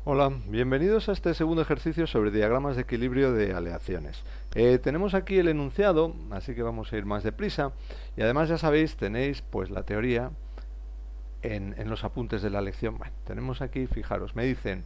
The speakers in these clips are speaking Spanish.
Hola, bienvenidos a este segundo ejercicio sobre diagramas de equilibrio de aleaciones. Tenemos aquí el enunciado, así que vamos a ir más deprisa. Y además ya sabéis, tenéis pues la teoría en los apuntes de la lección. Bueno, tenemos aquí, fijaros, me dicen: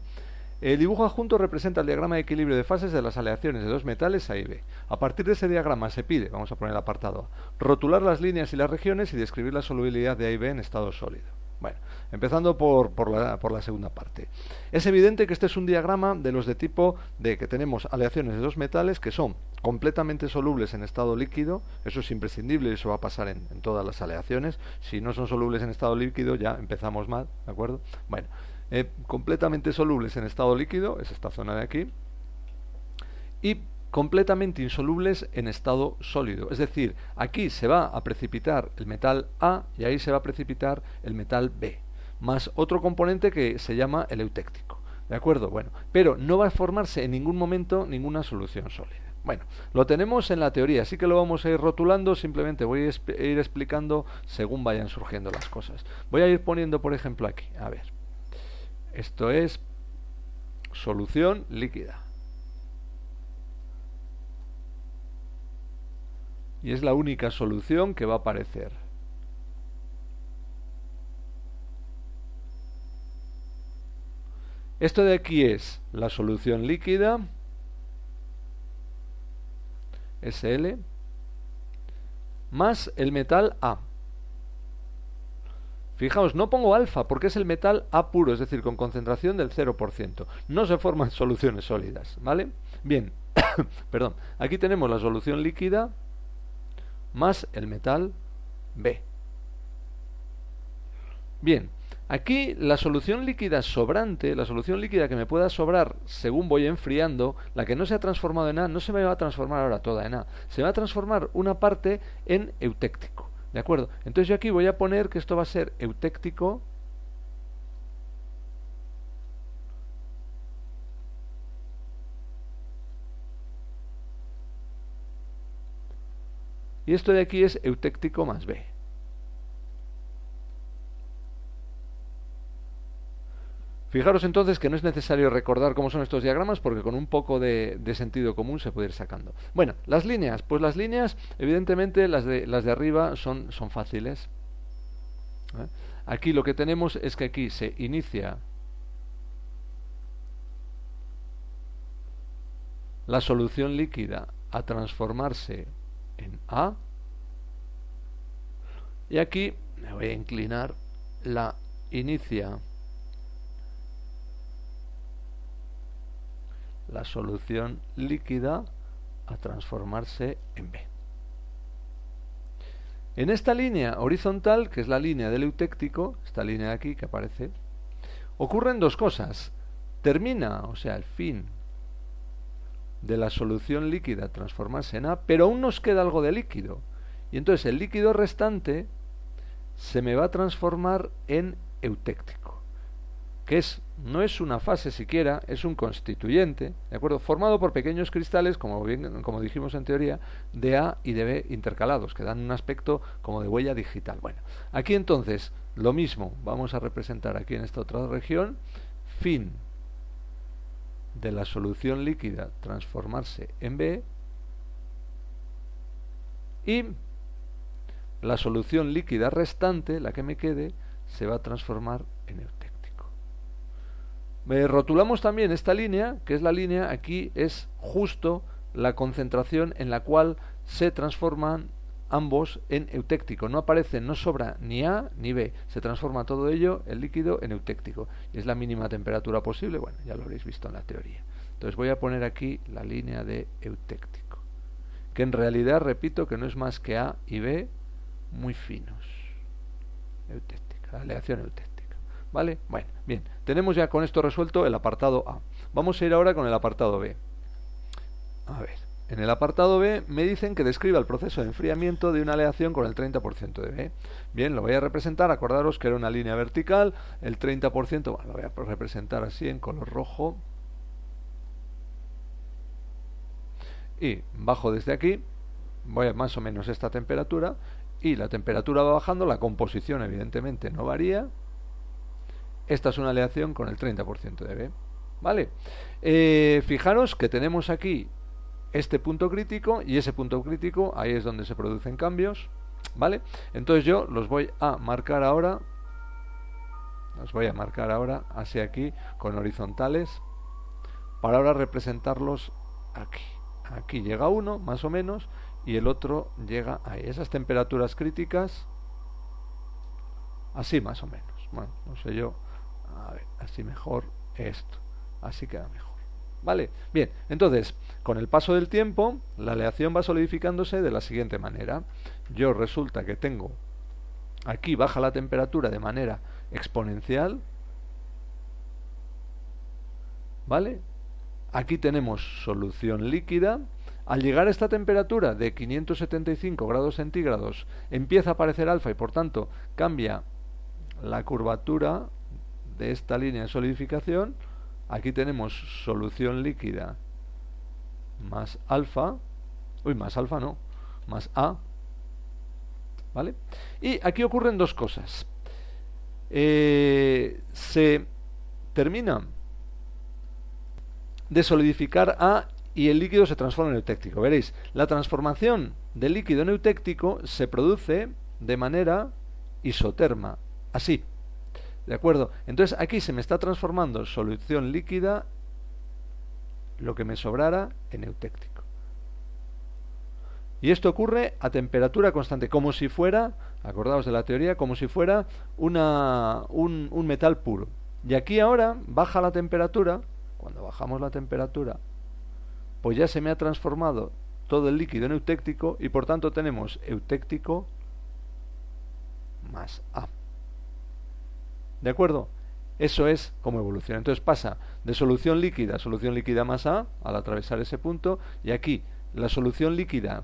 el dibujo adjunto representa el diagrama de equilibrio de fases de las aleaciones de dos metales A y B. A partir de ese diagrama se pide, vamos a poner el apartado A, rotular las líneas y las regiones y describir la solubilidad de A y B en estado sólido. Bueno, empezando por la segunda parte. Es evidente que este es un diagrama de los de tipo de que tenemos aleaciones de dos metales que son completamente solubles en estado líquido. Eso es imprescindible y eso va a pasar en todas las aleaciones. Si no son solubles en estado líquido ya empezamos mal, ¿de acuerdo? Bueno, completamente solubles en estado líquido, es esta zona de aquí, y completamente insolubles en estado sólido. Es decir, aquí se va a precipitar el metal A y ahí se va a precipitar el metal B, más otro componente que se llama el eutéctico. ¿De acuerdo? Bueno, pero no va a formarse en ningún momento ninguna solución sólida. Bueno, lo tenemos en la teoría, así que lo vamos a ir rotulando, simplemente voy a ir explicando según vayan surgiendo las cosas. Voy a ir poniendo, por ejemplo, aquí, a ver, esto es solución líquida. Y es la única solución que va a aparecer. Esto de aquí es la solución líquida, Sl, más el metal A. Fijaos, no pongo alfa porque es el metal A puro, es decir, con concentración del 0%. No se forman soluciones sólidas, ¿vale? Bien, perdón, aquí tenemos la solución líquida más el metal B. Bien, aquí la solución líquida sobrante, la solución líquida que me pueda sobrar según voy enfriando, la que no se ha transformado en A, no se me va a transformar ahora toda en A, se va a transformar una parte en eutéctico. ¿De acuerdo? Entonces yo aquí voy a poner que esto va a ser eutéctico y esto de aquí es eutéctico más B. Fijaros entonces que no es necesario recordar cómo son estos diagramas porque con un poco de sentido común se puede ir sacando. Bueno, las líneas, pues las líneas, evidentemente las de arriba son fáciles. Aquí lo que tenemos es que aquí se inicia la solución líquida a transformarse en A y aquí me voy a inclinar, la inicia la solución líquida a transformarse en B. En esta línea horizontal, que es la línea del eutéctico, esta línea de aquí que aparece, ocurren dos cosas. Termina, o sea, el fin de la solución líquida a transformarse en A, pero aún nos queda algo de líquido. Y entonces el líquido restante se me va a transformar en eutéctico, que no es una fase siquiera, es un constituyente, ¿de acuerdo? Formado por pequeños cristales, como dijimos en teoría, de A y de B intercalados, que dan un aspecto como de huella digital. Bueno, aquí entonces lo mismo, vamos a representar aquí en esta otra región, fin de la solución líquida transformarse en B y la solución líquida restante, la que me quede, se va a transformar en eutéctico. Rotulamos también esta línea, que es la línea, aquí es justo la concentración en la cual se transforman ambos en eutéctico. No aparece, no sobra ni A ni B. Se transforma todo ello, el líquido, en eutéctico. Y es la mínima temperatura posible. Bueno, ya lo habréis visto en la teoría. Entonces voy a poner aquí la línea de eutéctico, que en realidad, repito, que no es más que A y B muy finos. Eutéctica, aleación eutéctica. ¿Vale? Bueno, bien, tenemos ya con esto resuelto el apartado A. Vamos a ir ahora con el apartado B. A ver, en el apartado B me dicen que describa el proceso de enfriamiento de una aleación con el 30% de B. Bien, lo voy a representar, acordaros que era una línea vertical, el 30%, bueno, lo voy a representar así en color rojo. Y bajo desde aquí, voy a más o menos esta temperatura, y la temperatura va bajando, la composición evidentemente no varía. Esta es una aleación con el 30% de B. ¿vale? Fijaros que tenemos aquí este punto crítico y ese punto crítico, ahí es donde se producen cambios, ¿vale? Entonces yo los voy a marcar ahora, hacia aquí, con horizontales, para ahora representarlos aquí. Aquí llega uno, más o menos, y el otro llega ahí. Esas temperaturas críticas, así más o menos. Bueno, no sé yo, a ver, así mejor esto, así queda mejor. ¿Vale? Bien, entonces, con el paso del tiempo, la aleación va solidificándose de la siguiente manera. Yo resulta que tengo, aquí baja la temperatura de manera exponencial, ¿vale? Aquí tenemos solución líquida. Al llegar a esta temperatura de 575 grados centígrados, empieza a aparecer alfa y por tanto cambia la curvatura de esta línea de solidificación. Aquí tenemos solución líquida más alfa, más A, ¿vale? Y aquí ocurren dos cosas. Se termina de solidificar A y el líquido se transforma en eutéctico. Veréis, la transformación del líquido en eutéctico se produce de manera isoterma, así. ¿De acuerdo? Entonces aquí se me está transformando solución líquida, lo que me sobrara, en eutéctico. Y esto ocurre a temperatura constante, como si fuera, acordaos de la teoría, como si fuera un metal puro. Y aquí ahora baja la temperatura. Cuando bajamos la temperatura, pues ya se me ha transformado todo el líquido en eutéctico y por tanto tenemos eutéctico más A. ¿De acuerdo? Eso es como evoluciona. Entonces pasa de solución líquida más A al atravesar ese punto, y aquí la solución líquida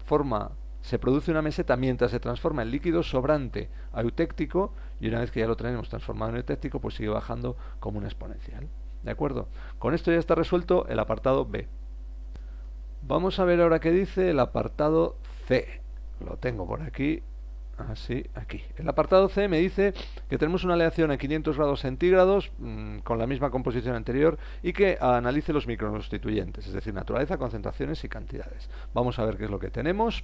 se produce una meseta mientras se transforma el líquido sobrante a eutéctico, y una vez que ya lo tenemos transformado en eutéctico, pues sigue bajando como una exponencial. ¿De acuerdo? Con esto ya está resuelto el apartado B. Vamos a ver ahora qué dice el apartado C. Lo tengo por aquí. Así, aquí. El apartado C me dice que tenemos una aleación a 500 grados centígrados con la misma composición anterior y que analice los microconstituyentes, es decir, naturaleza, concentraciones y cantidades. Vamos a ver qué es lo que tenemos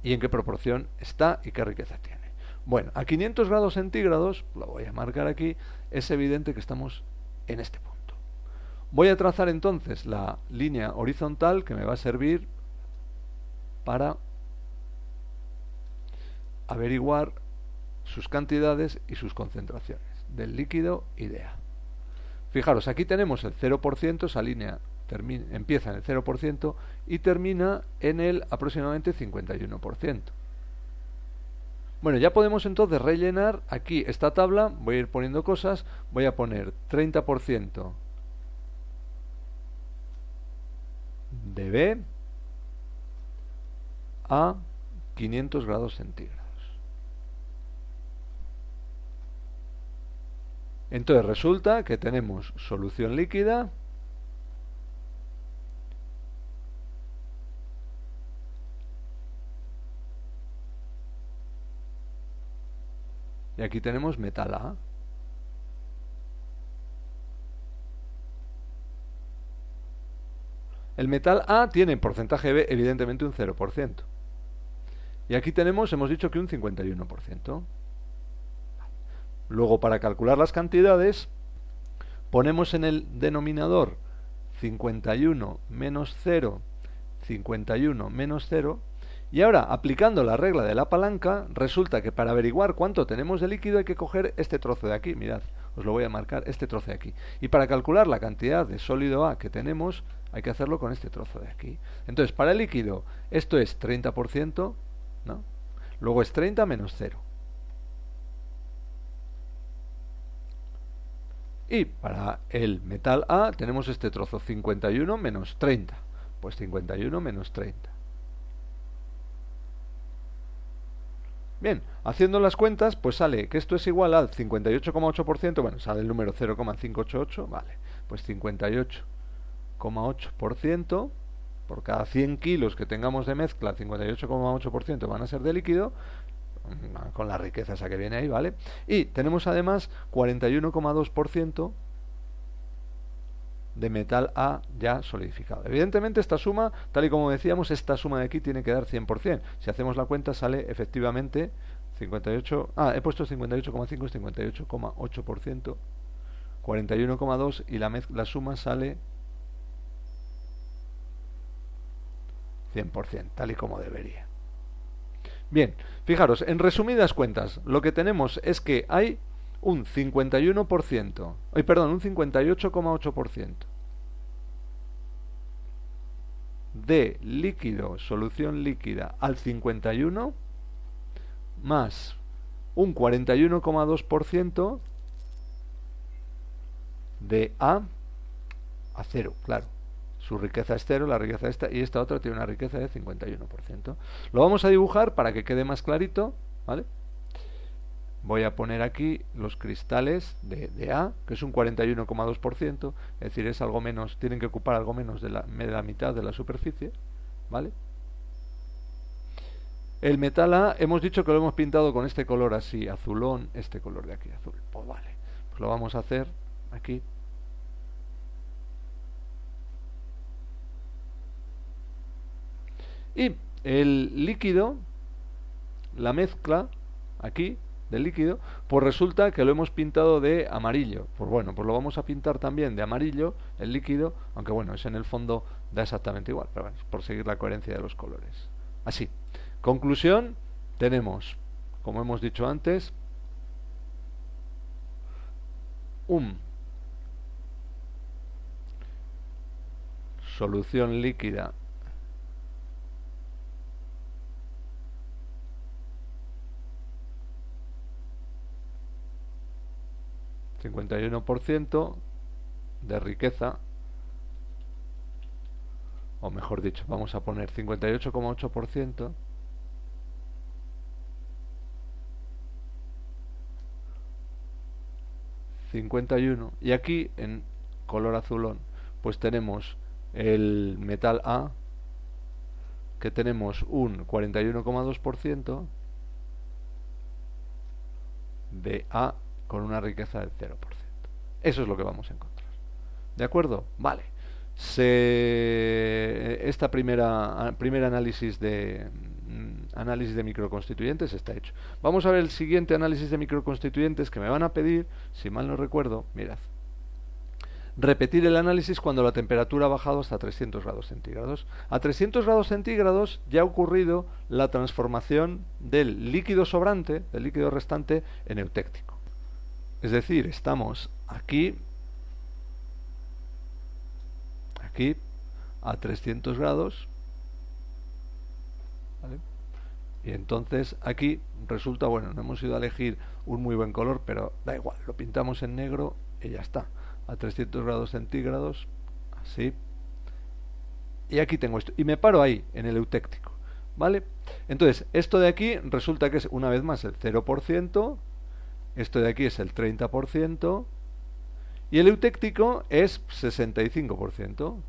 y en qué proporción está y qué riqueza tiene. Bueno, a 500 grados centígrados, lo voy a marcar aquí, es evidente que estamos en este punto. Voy a trazar entonces la línea horizontal que me va a servir para averiguar sus cantidades y sus concentraciones del líquido y de A. Fijaros, aquí tenemos el 0%, esa línea empieza en el 0% y termina en el aproximadamente 51%. Bueno, ya podemos entonces rellenar aquí esta tabla. Voy a ir poniendo cosas. Voy a poner 30% de B a 500 grados centígrados. Entonces resulta que tenemos solución líquida y aquí tenemos metal A. El metal A tiene porcentaje B, evidentemente un 0%. Y aquí tenemos, hemos dicho que un 51%. Luego, para calcular las cantidades, ponemos en el denominador 51 menos 0, 51 menos 0, y ahora, aplicando la regla de la palanca, resulta que para averiguar cuánto tenemos de líquido hay que coger este trozo de aquí, mirad, os lo voy a marcar, este trozo de aquí. Y para calcular la cantidad de sólido A que tenemos, hay que hacerlo con este trozo de aquí. Entonces, para el líquido, esto es 30%, ¿no? Luego es 30 menos 0. Y para el metal A tenemos este trozo, 51 menos 30. Pues 51 menos 30. Bien, haciendo las cuentas, pues sale que esto es igual al 58,8%, bueno, sale el número 0,588, vale, pues 58,8%, por cada 100 kilos que tengamos de mezcla, 58,8% van a ser de líquido, con la riqueza esa que viene ahí, ¿vale? Y tenemos además 41,2% de metal A ya solidificado. Evidentemente esta suma, tal y como decíamos, esta suma de aquí tiene que dar 100%. Si hacemos la cuenta sale efectivamente 58, he puesto 58,5, es 58,8%, 41,2 y la suma sale 100%, tal y como debería. Bien, fijaros, en resumidas cuentas, lo que tenemos es que hay un 51%, un 58,8% de líquido, solución líquida al 51, más un 41,2% de A 0, claro. Su riqueza es 0, la riqueza esta, y esta otra tiene una riqueza de 51%. Lo vamos a dibujar para que quede más clarito, ¿vale? Voy a poner aquí los cristales de A, que es un 41,2%, es decir, es algo menos, tienen que ocupar algo menos de la mitad de la superficie, ¿vale? El metal A, hemos dicho que lo hemos pintado con este color así, azulón, este color de aquí, azul. Pues vale, pues lo vamos a hacer aquí. Y el líquido, la mezcla, aquí, del líquido, pues resulta que lo hemos pintado de amarillo. Pues bueno, pues lo vamos a pintar también de amarillo, el líquido, aunque bueno, es en el fondo da exactamente igual, pero bueno, por seguir la coherencia de los colores. Así. Conclusión, tenemos, como hemos dicho antes, solución líquida ,51% de riqueza, o mejor dicho, vamos a poner 58,8%, y aquí en color azulón pues tenemos el metal A, que tenemos un 41,2% de A con una riqueza del 0%. Eso es lo que vamos a encontrar. ¿De acuerdo? Vale. Esta primer análisis de microconstituyentes está hecho. Vamos a ver el siguiente análisis de microconstituyentes que me van a pedir, si mal no recuerdo, mirad. Repetir el análisis cuando la temperatura ha bajado hasta 300 grados centígrados. A 300 grados centígrados ya ha ocurrido la transformación del líquido sobrante, del líquido restante, en eutéctico. Es decir, estamos aquí a 300 grados, ¿vale? Y entonces aquí resulta, bueno, no hemos ido a elegir un muy buen color, pero da igual, lo pintamos en negro y ya está, a 300 grados centígrados, así. Y aquí tengo esto, y me paro ahí, en el eutéctico, ¿vale? Entonces, esto de aquí resulta que es, una vez más, el 0%, esto de aquí es el 30%, y el eutéctico es 65%.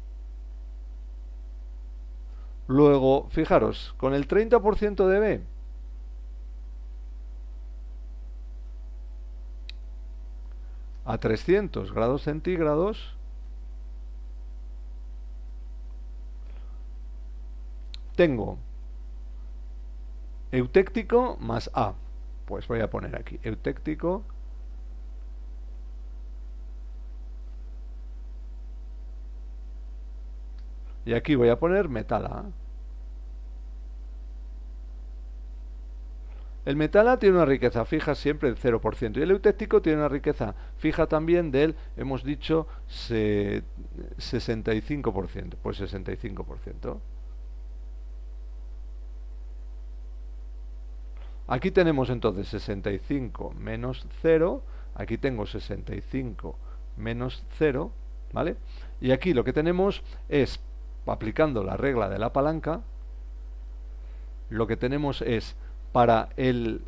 Luego, fijaros, con el 30% de B, a 300 grados centígrados, tengo eutéctico más A. Pues voy a poner aquí eutéctico y aquí voy a poner metal A. El metal A tiene una riqueza fija siempre del 0% y el eutéctico tiene una riqueza fija también del, hemos dicho, 65%. Pues 65%. Aquí tenemos entonces 65 menos 0, aquí tengo 65 menos 0, ¿vale? Y aquí lo que tenemos es, aplicando la regla de la palanca, lo que tenemos es para el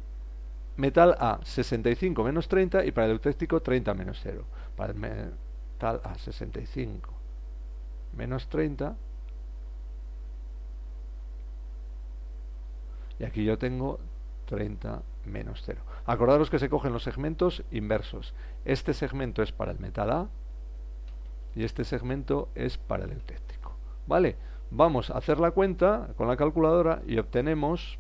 metal A 65 menos 30 y para el eutéctico 30 menos 0. Para el metal A 65 menos 30 y aquí yo tengo 30 menos 0. Acordaros que se cogen los segmentos inversos. Este segmento es para el metal A y este segmento es para el eutéctico. Vale, vamos a hacer la cuenta con la calculadora y obtenemos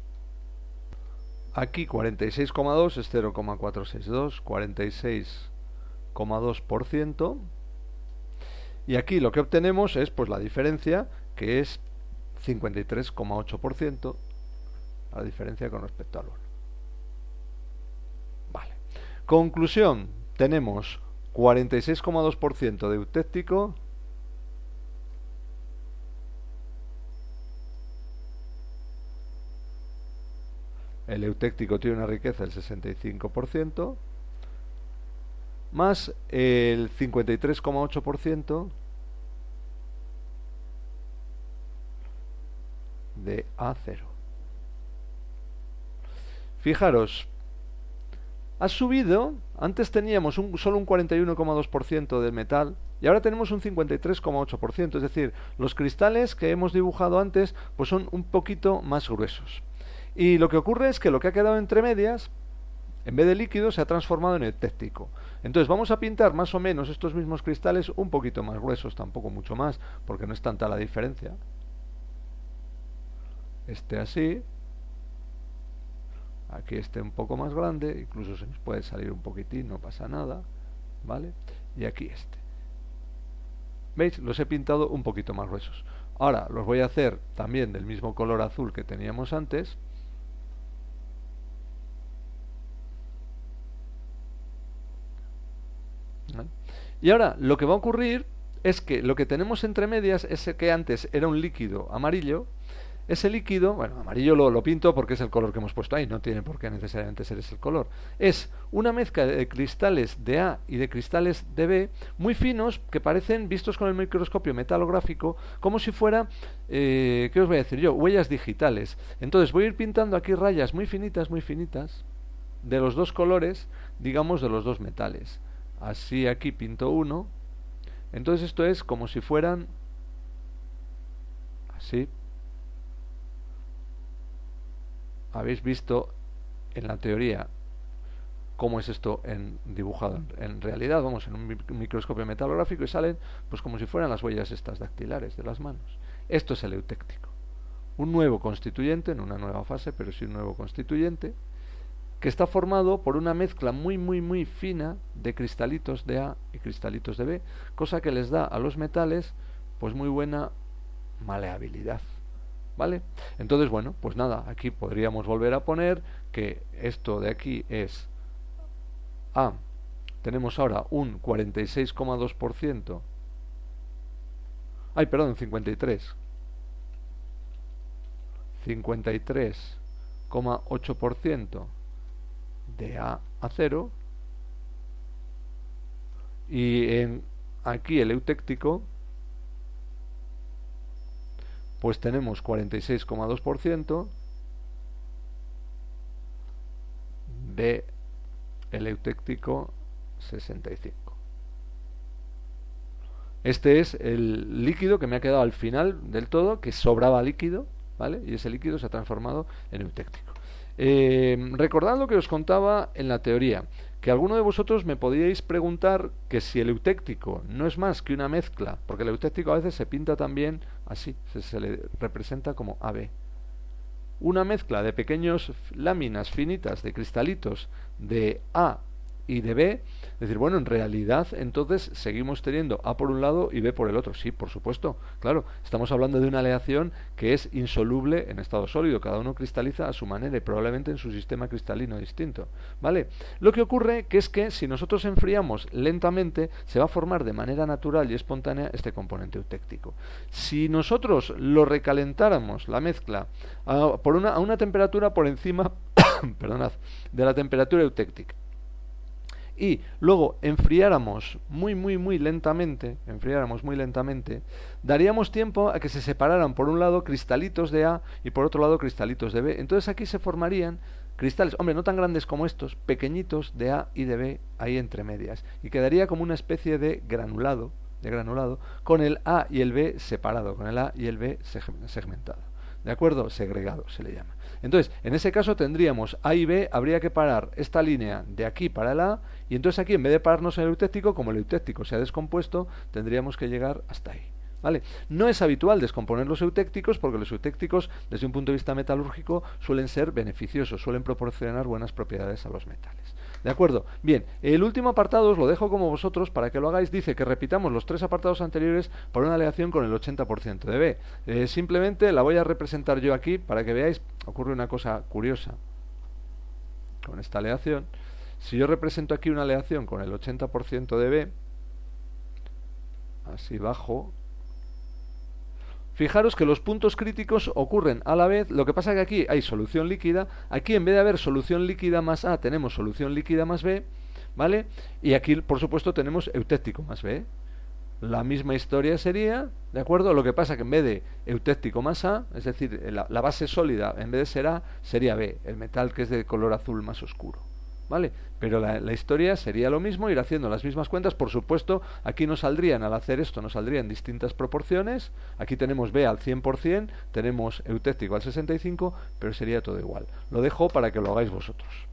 aquí 46,2 es 0,462, 46,2%, y aquí lo que obtenemos es pues la diferencia, que es 53,8%, la diferencia con respecto al 1. Vale. Conclusión, tenemos 46,2% de eutéctico, el eutéctico tiene una riqueza del 65%, más el 53,8% de A0. Fijaros, ha subido, antes teníamos solo un 41,2% de metal y ahora tenemos un 53,8%, es decir, los cristales que hemos dibujado antes pues son un poquito más gruesos. Y lo que ocurre es que lo que ha quedado entre medias, en vez de líquido, se ha transformado en eutéctico. Entonces vamos a pintar más o menos estos mismos cristales un poquito más gruesos, tampoco mucho más, porque no es tanta la diferencia. Este así, aquí este un poco más grande, incluso se nos puede salir un poquitín, no pasa nada, ¿vale? Y aquí este. ¿Veis? Los he pintado un poquito más gruesos. Ahora los voy a hacer también del mismo color azul que teníamos antes. ¿Vale? Y ahora lo que va a ocurrir es que lo que tenemos entre medias es que antes era un líquido amarillo. Ese líquido, bueno, amarillo lo pinto porque es el color que hemos puesto ahí, no tiene por qué necesariamente ser ese el color. Es una mezcla de cristales de A y de cristales de B, muy finos, que parecen, vistos con el microscopio metalográfico, como si fuera, ¿qué os voy a decir yo? Huellas digitales. Entonces voy a ir pintando aquí rayas muy finitas, de los dos colores, digamos, de los dos metales. Así aquí pinto uno. Entonces esto es como si fueran así. Habéis visto en la teoría cómo es esto dibujado en realidad, vamos, en un microscopio metalográfico, y salen pues como si fueran las huellas estas dactilares de las manos. Esto es el eutéctico, un nuevo constituyente, no una nueva fase, pero sí un nuevo constituyente, que está formado por una mezcla muy fina de cristalitos de A y cristalitos de B, cosa que les da a los metales pues muy buena maleabilidad. ¿Vale? Entonces, bueno, pues nada, aquí podríamos volver a poner que esto de aquí es A. Tenemos ahora un 46,2%. Ay, perdón, 53. 53,8% de A0. Y aquí el eutéctico, pues tenemos 46,2% de el eutéctico 65. Este es el líquido que me ha quedado al final del todo, que sobraba líquido, ¿vale? Y ese líquido se ha transformado en eutéctico. Recordad lo que os contaba en la teoría, que alguno de vosotros me podíais preguntar que si el eutéctico no es más que una mezcla, porque el eutéctico a veces se pinta también así, se le representa como AB. Una mezcla de pequeñas láminas finitas de cristalitos de A y de B, es decir, bueno, en realidad entonces seguimos teniendo A por un lado y B por el otro. Sí, por supuesto, claro, estamos hablando de una aleación que es insoluble en estado sólido, cada uno cristaliza a su manera y probablemente en su sistema cristalino distinto, ¿vale? Lo que ocurre que es que si nosotros enfriamos lentamente se va a formar de manera natural y espontánea este componente eutéctico. Si nosotros lo recalentáramos, la mezcla, a una temperatura por encima perdonad, de la temperatura eutéctica, y luego enfriáramos muy lentamente, daríamos tiempo a que se separaran por un lado cristalitos de A y por otro lado cristalitos de B. Entonces aquí se formarían cristales, hombre, no tan grandes como estos, pequeñitos de A y de B ahí entre medias, y quedaría como una especie de granulado con el A y el B separado, con el A y el B segmentado. ¿de acuerdo? Segregado se le llama. Entonces, en ese caso tendríamos A y B, habría que parar esta línea de aquí para el A, y entonces aquí en vez de pararnos en el eutéctico, como el eutéctico se ha descompuesto, tendríamos que llegar hasta ahí. ¿Vale? No es habitual descomponer los eutécticos porque los eutécticos desde un punto de vista metalúrgico suelen ser beneficiosos, suelen proporcionar buenas propiedades a los metales. ¿De acuerdo? Bien, el último apartado os lo dejo como vosotros para que lo hagáis. Dice que repitamos los 3 apartados anteriores para una aleación con el 80% de B. Simplemente la voy a representar yo aquí para que veáis. Ocurre una cosa curiosa con esta aleación. Si yo represento aquí una aleación con el 80% de B, así bajo, fijaros que los puntos críticos ocurren a la vez, lo que pasa es que aquí hay solución líquida, aquí en vez de haber solución líquida más A, tenemos solución líquida más B, ¿vale? Y aquí, por supuesto, tenemos eutéctico más B. La misma historia sería, ¿de acuerdo? Lo que pasa que en vez de eutéctico más A, es decir, la base sólida, en vez de ser A, sería B, el metal que es de color azul más oscuro. ¿Vale? Pero la historia sería lo mismo, ir haciendo las mismas cuentas. Por supuesto, aquí nos saldrían, al hacer esto, nos saldrían distintas proporciones. Aquí tenemos B al 100%, tenemos eutéctico al 65%, pero sería todo igual. Lo dejo para que lo hagáis vosotros.